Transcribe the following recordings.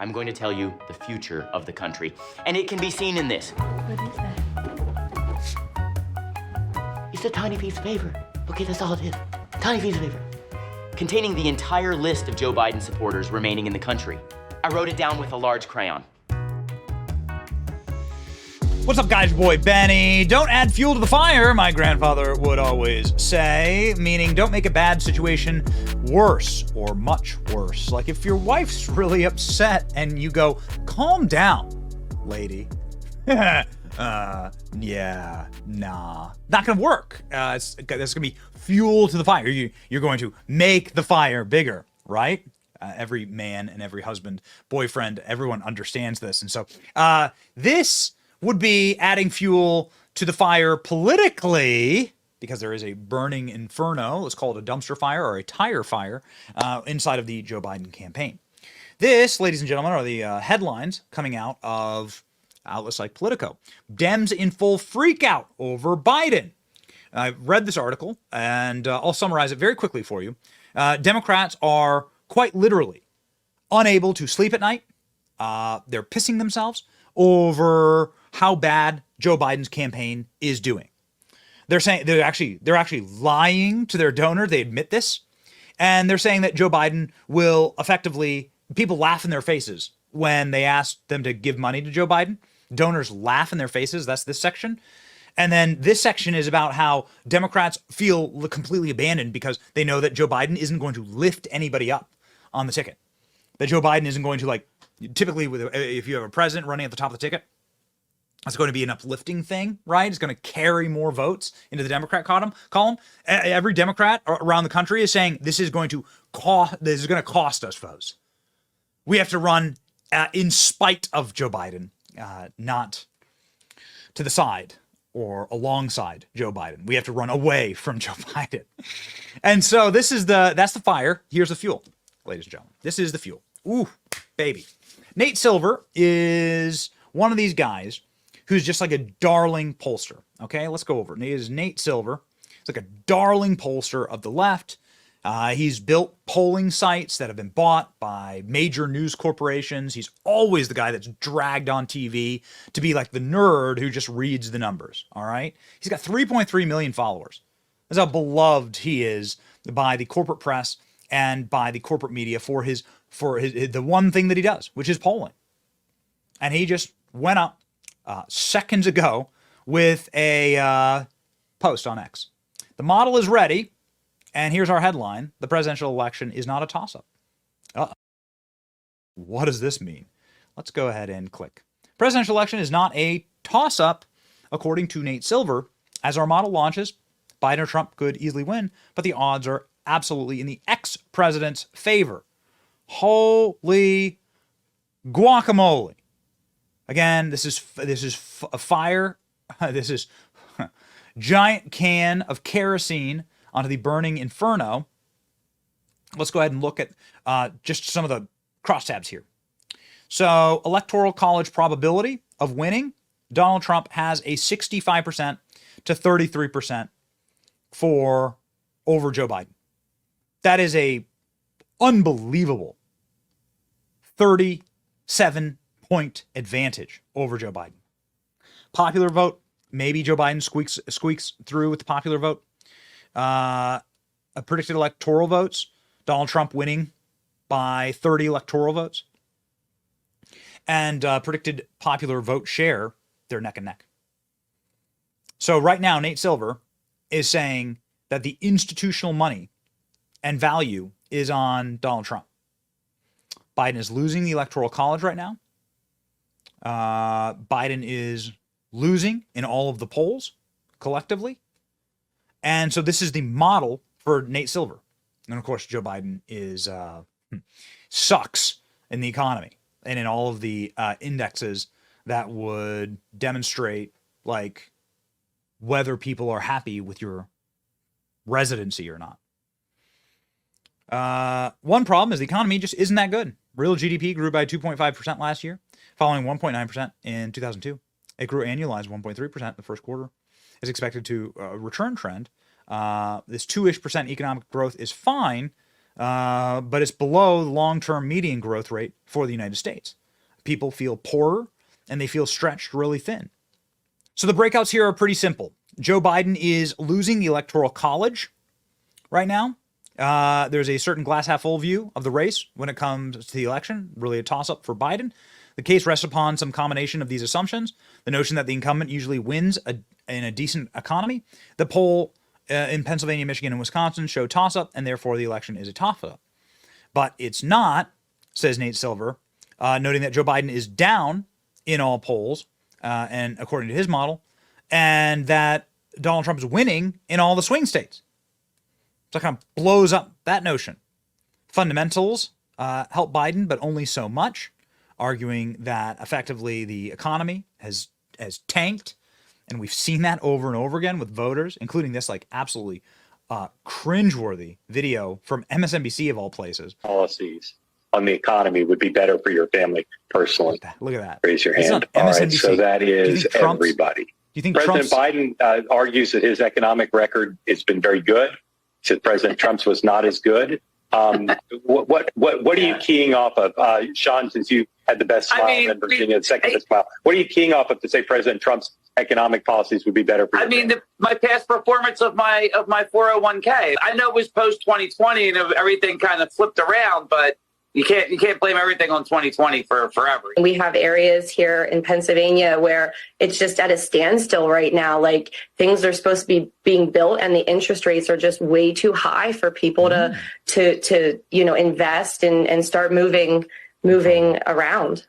I'm going to tell you the future of the country, and it can be seen in this. What is that? It's a tiny piece of paper. Okay, that's all it is. Tiny piece of paper. Containing the entire list of Joe Biden supporters remaining in the country. I wrote it down with a large crayon. What's up, guys? Your boy Benny. Don't add fuel to the fire, my grandfather would always say, meaning don't make a bad situation worse or much worse. Like if your wife's really upset and you go, calm down, lady. Yeah, nah. Not gonna work. That's gonna be fuel to the fire. You're going to make the fire bigger, right? Every man and every husband, boyfriend, everyone understands this. And so this would be adding fuel to the fire politically, because there is a burning inferno, let's call it a dumpster fire or a tire fire, inside of the Joe Biden campaign. This, ladies and gentlemen, are the headlines coming out of outlets like Politico. Dems in full freakout over Biden. I've read this article, and I'll summarize it very quickly for you. Democrats are quite literally unable to sleep at night. They're pissing themselves over how bad Joe Biden's campaign is doing. They're saying they're actually lying to their donor. They admit this, and they're saying that Joe Biden will effectively, people laugh in their faces when they ask them to give money to Joe Biden. Donors laugh in their faces. That's this section. And then this section is about how Democrats feel completely abandoned because they know that Joe Biden isn't going to lift anybody up on the ticket. That Joe Biden isn't going to, like, typically if you have a president running at the top of the ticket, it's going to be an uplifting thing, right? It's going to carry more votes into the Democrat column. Every Democrat around the country is saying this is going to cost us votes. We have to run in spite of Joe Biden, not to the side or alongside Joe Biden. We have to run away from Joe Biden. And so that's the fire. Here's the fuel, ladies and gentlemen. This is the fuel. Ooh, baby. Nate Silver is one of these guys who's just like a darling pollster. Okay, let's go over it. He is Nate Silver. He's like a darling pollster of the left. He's built polling sites that have been bought by major news corporations. He's always the guy that's dragged on TV to be like the nerd who just reads the numbers. All right. He's got 3.3 million followers. That's how beloved he is by the corporate press and by the corporate media for the one thing that he does, which is polling. And he just went up seconds ago with a post on X. The model is ready. And here's our headline. The presidential election is not a toss-up. What does this mean? Let's go ahead and click. Presidential election is not a toss-up, according to Nate Silver. As our model launches, Biden or Trump could easily win, but the odds are absolutely in the ex-president's favor. Holy guacamole. Again, this is a fire. This is giant can of kerosene onto the burning inferno. Let's go ahead and look at just some of the crosstabs here. So, electoral college probability of winning, Donald Trump has a 65% to 33% over Joe Biden. That is a unbelievable 37-point advantage over Joe Biden. Popular vote, maybe Joe Biden squeaks through with the popular vote. Predicted electoral votes, Donald Trump winning by 30 electoral votes. And predicted popular vote share, they're neck and neck. So right now, Nate Silver is saying that the institutional money and value is on Donald Trump. Biden is losing the electoral college right now. Biden is losing in all of the polls collectively. And so this is the model for Nate Silver. And of course, Joe Biden is sucks in the economy and in all of the indexes that would demonstrate like whether people are happy with your residency or not. One problem is the economy just isn't that good. Real GDP grew by 2.5% last year, following 1.9% in 2002. It grew annualized 1.3% in the first quarter. Is expected to return trend. This 2-ish% economic growth is fine, but it's below the long-term median growth rate for the United States. People feel poorer and they feel stretched really thin. So the breakouts here are pretty simple. Joe Biden is losing the Electoral College right now. There's a certain glass half full view of the race when it comes to the election, really a toss-up for Biden. The case rests upon some combination of these assumptions. The notion that the incumbent usually wins in a decent economy. The poll in Pennsylvania, Michigan, and Wisconsin show toss-up, and therefore the election is a toss-up. But it's not, says Nate Silver, noting that Joe Biden is down in all polls, and according to his model, and that Donald Trump is winning in all the swing states. So it kind of blows up that notion. Fundamentals help Biden, but only so much, arguing that effectively the economy has tanked, and we've seen that over and over again with voters, including this like absolutely cringeworthy video from MSNBC of all places. Policies on the economy would be better for your family personally. Look at that. Raise your hand. All right, so that is everybody. Do you think President Biden argues that his economic record has been very good? Said President Trump's was not as good. What are you keying off of, Sean? Since you had the best smile and Virginia the second best smile, what are you keying off of to say President Trump's economic policies would be better for you? My past performance of my 401k. I know it was post 2020 and everything kind of flipped around, but you can't blame everything on 2020 for forever. We have areas here in Pennsylvania where it's just at a standstill right now. Like things are supposed to be being built and the interest rates are just way too high for people to invest and start moving around.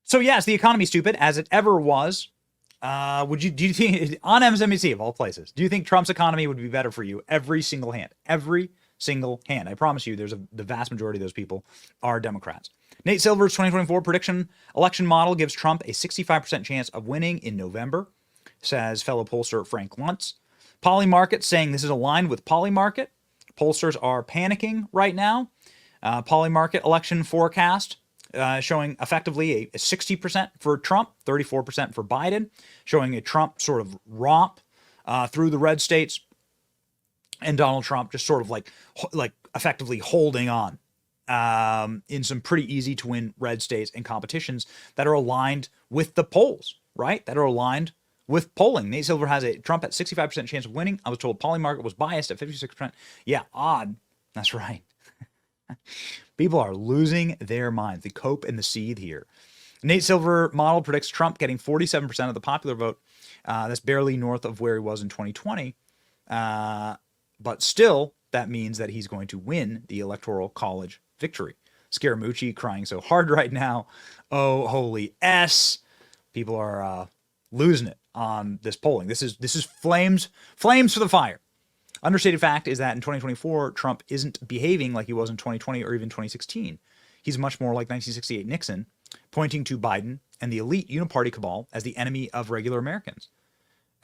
So yes, the economy's stupid as it ever was. Do you think on MSNBC of all places, do you think Trump's economy would be better for you? Every single hand. I promise you the vast majority of those people are Democrats. Nate Silver's 2024 prediction election model gives Trump a 65% chance of winning in November, says fellow pollster Frank Luntz. Polymarket saying this is aligned with Polymarket. Pollsters are panicking right now. Polymarket election forecast showing effectively a 60% for Trump, 34% for Biden, showing a Trump sort of romp through the red states, and Donald Trump just sort of like effectively holding on in some pretty easy to win red states and competitions that are aligned with the polls, right? That are aligned with polling. Nate Silver has a Trump at 65% chance of winning. I was told Polymarket was biased at 56%. Yeah, odd. That's right. People are losing their minds. The cope and the seethe here. Nate Silver model predicts Trump getting 47% of the popular vote. That's barely north of where he was in 2020. But still, that means that he's going to win the Electoral College victory. Scaramucci crying so hard right now. Oh, holy S. People are losing it on this polling. This is flames for the fire. Understated fact is that in 2024, Trump isn't behaving like he was in 2020 or even 2016. He's much more like 1968 Nixon, pointing to Biden and the elite uniparty cabal as the enemy of regular Americans.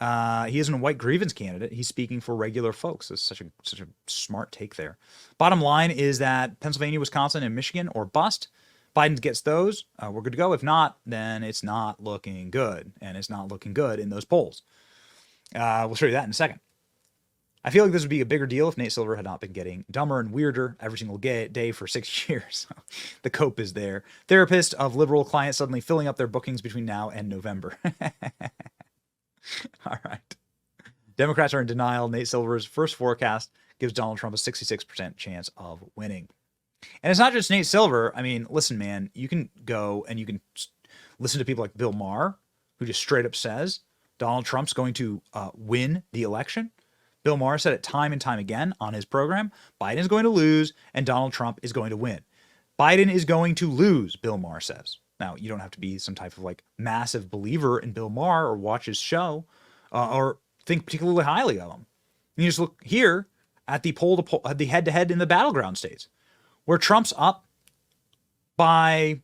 He isn't a white grievance candidate. He's speaking for regular folks. It's such a smart take there. Bottom line is that Pennsylvania, Wisconsin, and Michigan or bust. Biden gets those. We're good to go. If not, then it's not looking good. And it's not looking good in those polls. We'll show you that in a second. I feel like this would be a bigger deal if Nate Silver had not been getting dumber and weirder every single day for 6 years. The cope is there. Therapist of liberal clients suddenly filling up their bookings between now and November. All right. Democrats are in denial. Nate Silver's first forecast gives Donald Trump a 66% chance of winning. And it's not just Nate Silver. I mean, listen, man, you can go and you can listen to people like Bill Maher, who just straight up says Donald Trump's going to win the election. Bill Maher said it time and time again on his program. Biden is going to lose and Donald Trump is going to win. Biden is going to lose, Bill Maher says. Now, you don't have to be some type of like massive believer in Bill Maher or watch his show or think particularly highly of him. You just look here at the the head-to-head in the battleground states, where Trump's up by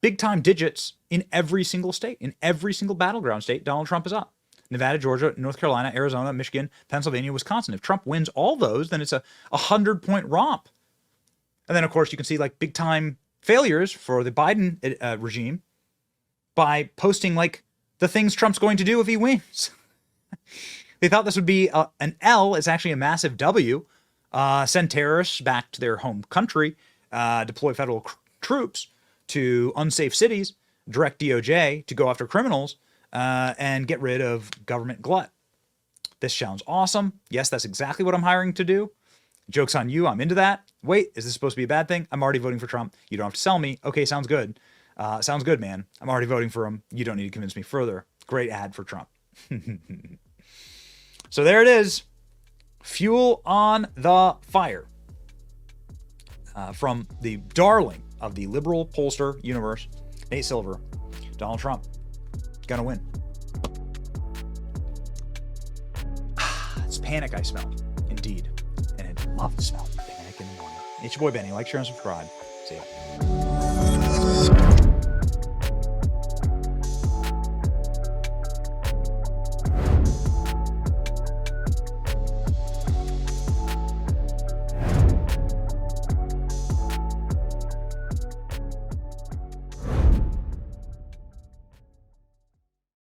big-time digits in every single state. In every single battleground state, Donald Trump is up. Nevada, Georgia, North Carolina, Arizona, Michigan, Pennsylvania, Wisconsin. If Trump wins all those, then it's a 100-point romp. And then, of course, you can see like big-time failures for the Biden regime by posting like the things Trump's going to do if he wins. They thought this would be an L. It's actually a massive W send terrorists back to their home country, deploy federal troops to unsafe cities, direct DOJ to go after criminals, and get rid of government glut. This sounds awesome. Yes, that's exactly what I'm hiring to do. Joke's on you. I'm into that. Wait, is this supposed to be a bad thing? I'm already voting for Trump. You don't have to sell me. Okay, sounds good. Sounds good, man. I'm already voting for him. You don't need to convince me further. Great ad for Trump. So there it is. Fuel on the fire. From the darling of the liberal pollster universe, Nate Silver. Donald Trump. Gonna win. It's panic I smell. Indeed. And I love to smell panic in the morning. It's your boy Benny. Like, share, and subscribe.